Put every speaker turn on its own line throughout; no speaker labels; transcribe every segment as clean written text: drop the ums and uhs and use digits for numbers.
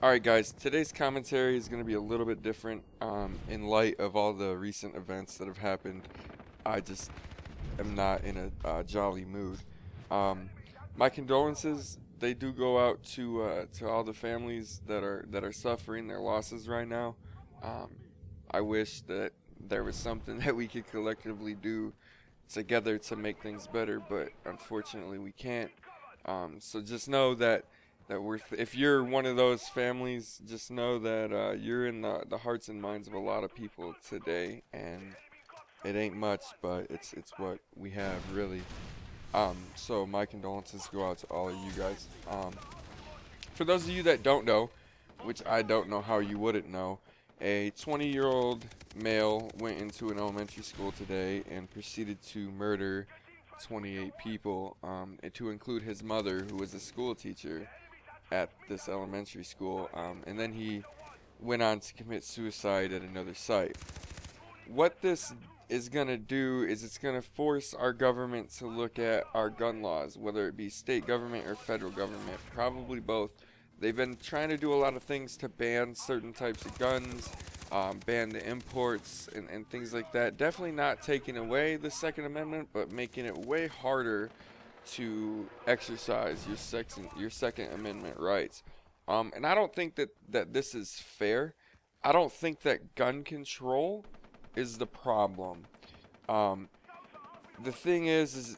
Alright guys, today's commentary is going to be a little bit different in light of all the recent events that have happened. I just am not in a jolly mood. Um, my condolences, they do go out to all the families that are suffering their losses right now. Um, I wish that there was something that we could collectively do together to make things better, but unfortunately we can't. So just know that if you're one of those families, just know that you're in the hearts and minds of a lot of people today, and it ain't much, but it's what we have really. So my condolences go out to all of you guys. For those of you that don't know, which I don't know how you wouldn't know, a 20-year-old male went into an elementary school today and proceeded to murder 28 people, and to include his mother, who was a school teacher at this elementary school, and then he went on to commit suicide at another site. What this is going to do is it's going to force our government to look at our gun laws, whether it be state government or federal government, probably both. They've been trying to do a lot of things to ban certain types of guns, ban the imports and things like that. Definitely not taking away the Second Amendment, but making it way harder to exercise your Second Amendment rights. And I don't think that this is fair. I don't think that gun control is the problem. The thing is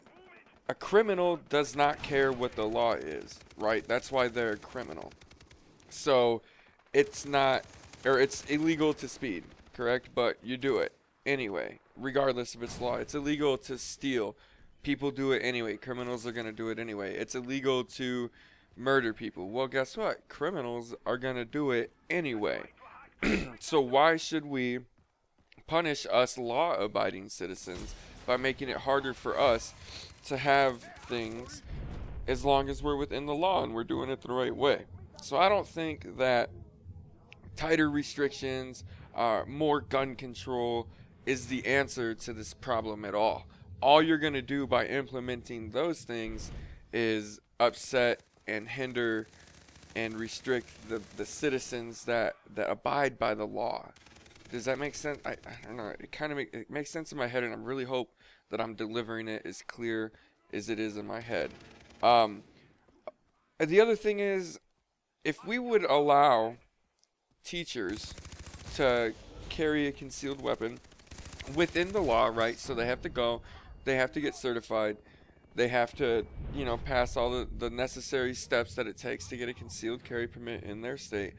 a criminal does not care what the law is, right? That's why they're a criminal. So it's not, or it's illegal to speed, correct? But you do it anyway, regardless of its law. It's illegal to steal. People do it anyway. Criminals are going to do it anyway. It's illegal to murder people. Well, guess what? Criminals are going to do it anyway. So why should we punish us law-abiding citizens by making it harder for us to have things as long as we're within the law and we're doing it the right way? So I don't think that tighter restrictions, more gun control is the answer to this problem at all. All you're going to do by implementing those things is upset and hinder and restrict the citizens that abide by the law. Does that make sense? I don't know. It makes sense in my head, and I really hope that I'm delivering it as clear as it is in my head. The other thing is, if we would allow teachers to carry a concealed weapon within the law, right? So they have to go, they have to get certified, they have to, pass all the necessary steps that it takes to get a concealed carry permit in their state.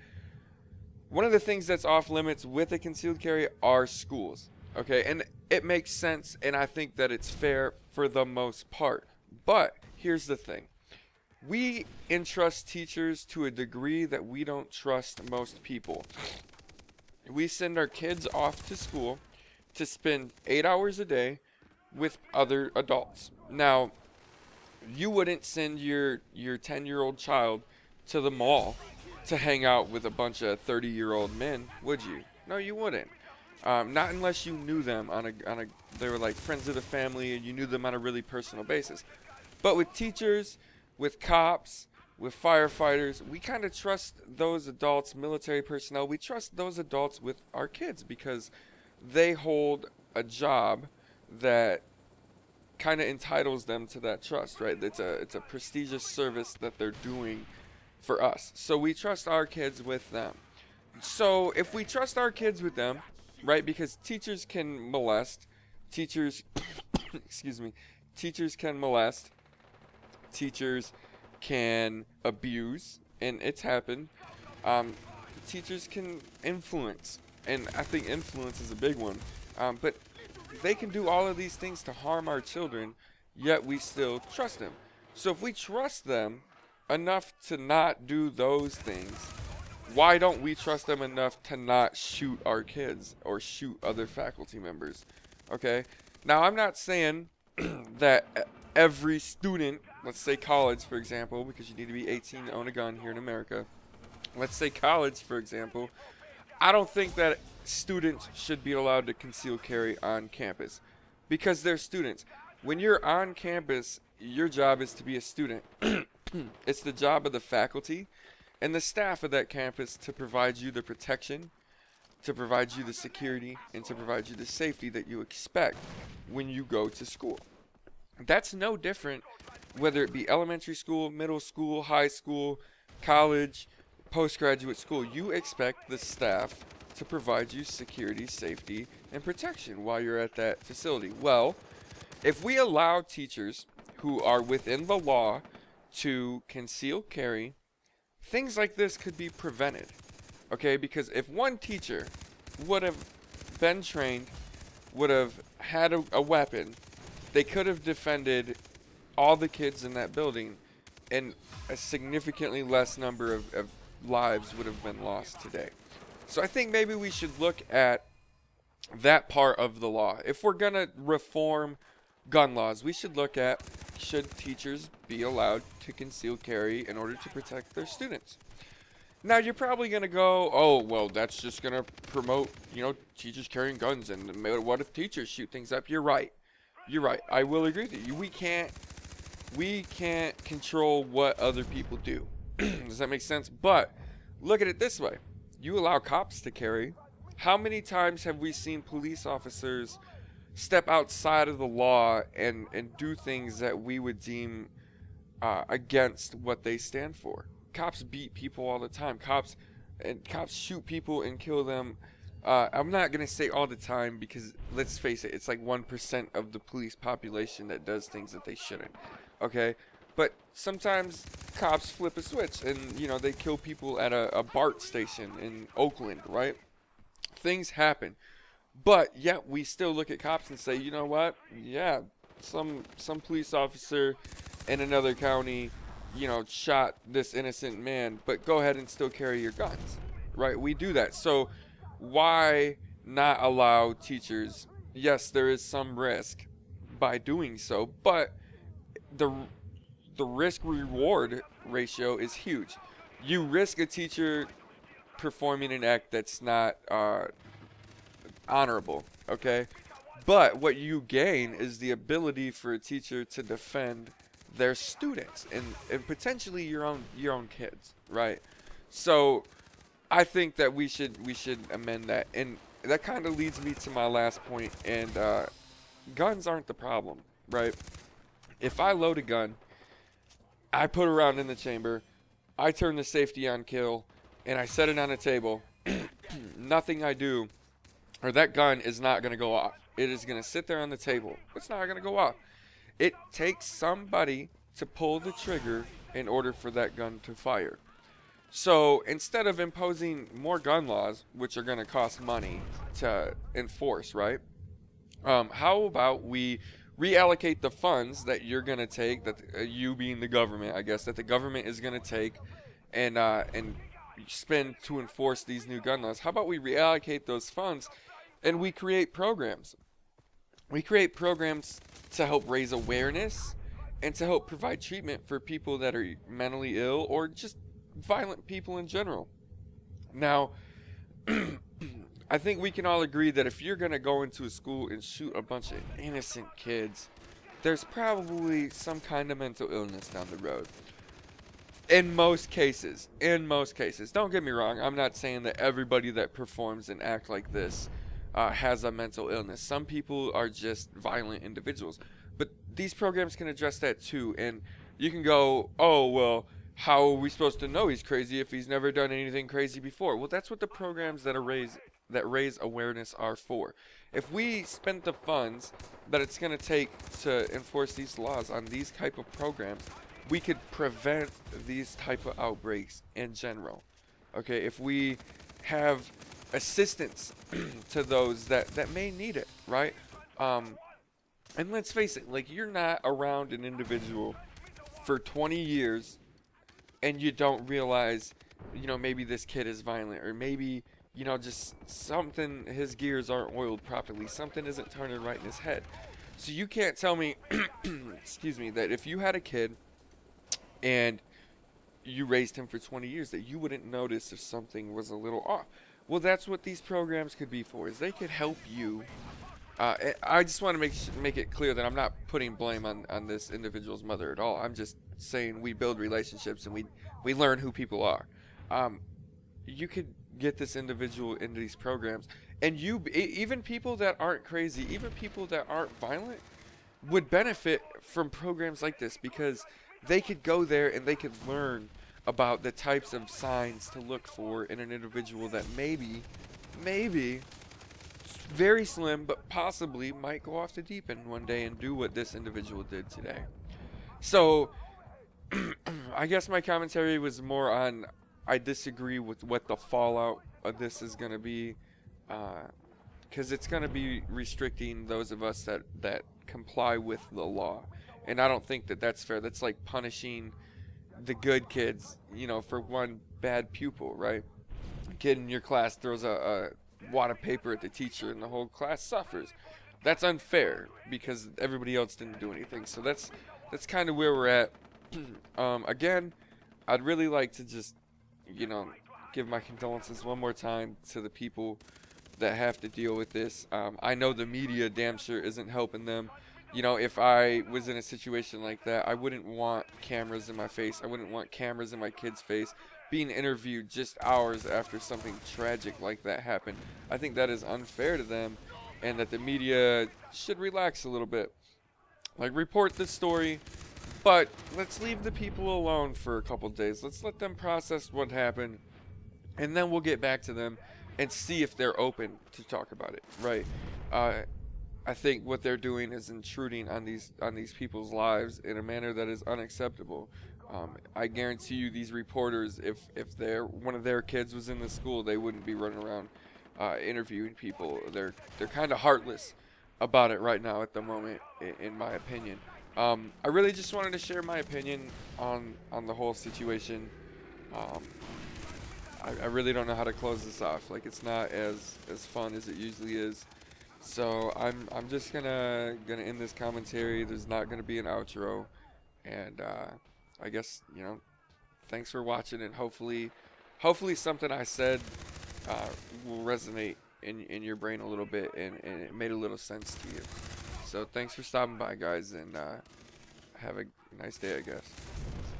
One of the things that's off limits with a concealed carry are schools, okay? And it makes sense, and I think that it's fair for the most part. But here's the thing. We entrust teachers to a degree that we don't trust most people. We send our kids off to school to spend 8 hours a day with other adults. Now, you wouldn't send your 10-year-old child to the mall to hang out with a bunch of 30-year-old men, would you? No, you wouldn't. Not unless you knew them they were like friends of the family and you knew them on a really personal basis. But with teachers, with cops, with firefighters, we kind of trust those adults, military personnel, we trust those adults with our kids because they hold a job that kind of entitles them to that trust, right? It's a prestigious service that they're doing for us. So we trust our kids with them. So if we trust our kids with them, right, because teachers can molest, excuse me, teachers can molest, teachers can abuse, and it's happened. Teachers can influence, and I think influence is a big one. But they can do all of these things to harm our children, yet we still trust them. So if we trust them enough to not do those things, why don't we trust them enough to not shoot our kids or shoot other faculty members? Okay? Now, I'm not saying that every student, let's say college, for example, because you need to be 18 to own a gun here in America. Let's say college, for example. I don't think that students should be allowed to conceal carry on campus because they're students. When you're on campus, your job is to be a student. It's the job of the faculty and the staff of that campus to provide you the protection, to provide you the security, and to provide you the safety that you expect when you go to school. That's no different whether it be elementary school, middle school, high school, college, postgraduate school. You expect the staff to provide you security, safety, and protection while you're at that facility. Well, if we allow teachers who are within the law to conceal carry, things like this could be prevented. Okay, because if one teacher would have been trained, would have had a weapon, they could have defended all the kids in that building, and a significantly less number of lives would have been lost today. So I think maybe we should look at that part of the law. If we're going to reform gun laws, we should look at, should teachers be allowed to conceal carry in order to protect their students? Now, you're probably going to go, oh, well, that's just going to promote, teachers carrying guns, and what if teachers shoot things up? You're right. You're right. I will agree with you. We can't control what other people do. Does that make sense? But look at it this way. You allow cops to carry. How many times have we seen police officers step outside of the law and do things that we would deem against what they stand for? Cops beat people all the time. Cops shoot people and kill them. I'm not going to say all the time, because let's face it, it's like 1% of the police population that does things that they shouldn't. Okay? But sometimes cops flip a switch and, they kill people at a BART station in Oakland, right? Things happen. But yet we still look at cops and say, you know what? Yeah, some police officer in another county, shot this innocent man, but go ahead and still carry your guns, right? We do that. So why not allow teachers? Yes, there is some risk by doing so, but the risk-reward ratio is huge. You risk a teacher performing an act that's not honorable, okay? But what you gain is the ability for a teacher to defend their students and potentially your own kids, right? So I think that we should amend that, and that kind of leads me to my last point. And guns aren't the problem, right? If I load a gun, I put a round in the chamber, I turn the safety on kill, and I set it on a table, nothing I do, or that gun is not going to go off. It is going to sit there on the table. It's not going to go off. It takes somebody to pull the trigger in order for that gun to fire. So instead of imposing more gun laws, which are going to cost money to enforce, right? How about we reallocate the funds that you're going to take, that you being the government, I guess, that the government is going to take and spend to enforce these new gun laws? How about we reallocate those funds and we create programs? We create programs to help raise awareness and to help provide treatment for people that are mentally ill or just violent people in general. Now, I think we can all agree that if you're going to go into a school and shoot a bunch of innocent kids, there's probably some kind of mental illness down the road. In most cases. Don't get me wrong, I'm not saying that everybody that performs an act like this has a mental illness. Some people are just violent individuals. But these programs can address that too. And you can go, oh, well, how are we supposed to know he's crazy if he's never done anything crazy before? Well, that's what the programs that raise awareness are for. If we spend the funds that it's going to take to enforce these laws on these type of programs, we could prevent these type of outbreaks in general. Okay, if we have assistance to those that may need it, right? And let's face it, like, you're not around an individual for 20 years and you don't realize, maybe this kid is violent, or maybe, just something, his gears aren't oiled properly, something isn't turning right in his head. So you can't tell me, excuse me, that if you had a kid and you raised him for 20 years, that you wouldn't notice if something was a little off. Well, that's what these programs could be for, is they could help you. I just want to make it clear that I'm not putting blame on this individual's mother at all. I'm just saying we build relationships and we learn who people are. um, you could get this individual into these programs, and even people that aren't crazy, even people that aren't violent, would benefit from programs like this, because they could go there and they could learn about the types of signs to look for in an individual that maybe very slim, but possibly might go off the deep end one day and do what this individual did today. So I guess my commentary was more on, I disagree with what the fallout of this is going to be, because it's going to be restricting those of us that comply with the law, and I don't think that that's fair. That's like punishing the good kids, for one bad pupil, right? A kid in your class throws a wad of paper at the teacher and the whole class suffers. That's unfair because everybody else didn't do anything. So that's kind of where we're at. Again, I'd really like to just, give my condolences one more time to the people that have to deal with this. I know the media damn sure isn't helping them. If I was in a situation like that, I wouldn't want cameras in my face. I wouldn't want cameras in my kid's face being interviewed just hours after something tragic like that happened. I think that is unfair to them, and that the media should relax a little bit. Like, report this story, but let's leave the people alone for a couple days. Let's let them process what happened, and then we'll get back to them and see if they're open to talk about it, right? I think what they're doing is intruding on these people's lives in a manner that is unacceptable. I guarantee you, these reporters, if one of their kids was in the school, they wouldn't be running around interviewing people. They're kind of heartless about it right now at the moment, in my opinion. I really just wanted to share my opinion on the whole situation. I really don't know how to close this off. Like, it's not as fun as it usually is. So I'm just gonna end this commentary. There's not gonna be an outro, and I guess, thanks for watching, and hopefully something I said will resonate in your brain a little bit, and it made a little sense to you. So thanks for stopping by, guys, and have a nice day, I guess.